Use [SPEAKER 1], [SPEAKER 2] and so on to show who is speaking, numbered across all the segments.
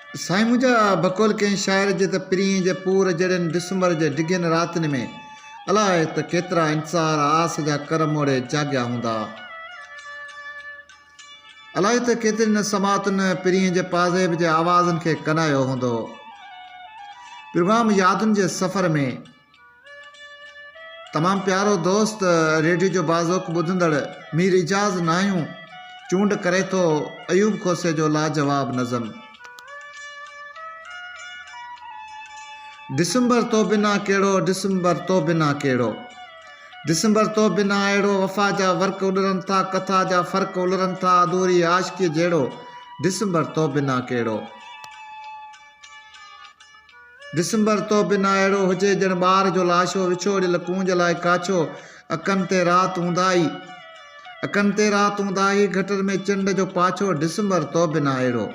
[SPEAKER 1] साईं मुंहिंजा बकौल कंहिं शाइर जे त पिरीं जे पूर जहिड़नि डिसंबर जे डिघनि रातिनि में अलाए त केतिरा इंसार आस जा कर मोड़े जाॻिया हूंदा। अलाए त केतिरनि समातुनि पिरीं जे पाज़ेब जे आवाज़नि खे कनायो हूंदो। प्रोग्राम यादुनि जे सफ़र में तमामु प्यारो दोस्त रेडियो जो बाज़ोक ॿुधंदड़ मीर इजाज़ नाहियूं चूंड करे थो अयूब खोसे जो लाजवाब नज़म। डिसंबर तो बिना कहिड़ो, डिसंबर तो बिना कहिड़ो, डिसंबर तो बिना अहिड़ो, वफ़ा जा वर्क उॾरनि था, कथा जा फ़र्क़ उलरनि था, अधूरी आशिकी जहिड़ो, डिसंबर तो बिना कहिड़ो। डिसंबर तो बिना अहिड़ो हुजे ॼण ॿार जो लाशो, विछोड़ियल कूंज लाइ काछो, अखनि ते राति हूंदाई, अखनि ते राति हूंदाई, गटर में चंड जो पाछो, डिसंबर तो बिना अहिड़ो।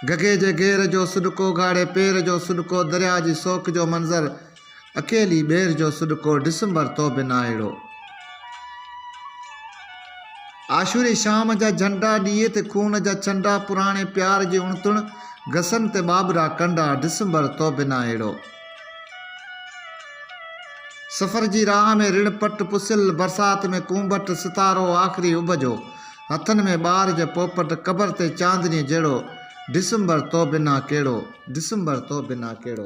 [SPEAKER 1] गगे जे घेर जो सुॾको, गाढ़े पेर जो सुॾको, दरिया जी सोख जो मंज़र, अकेली ॿेर जो सुॾको, डिसंबर तो बिना अहिड़ो। आशूरी शाम जा झंडा, ॾीए ते खून जा चंडा, पुराणे प्यार जी उणतुण, घसनि ते बाबरा कंडा, डिसंबर तो बिना अहिड़ो। सफ़र जी राह में रिण पट पुसिल, बरसात में कूंबट, सितारो आख़िरी उभ जो, हथनि में ॿार जो पोपट, क़बर ते चांदनी जहिड़ो, डिसंबर तो बिना कहिड़ो, डिसंबर तो बिना कहिड़ो।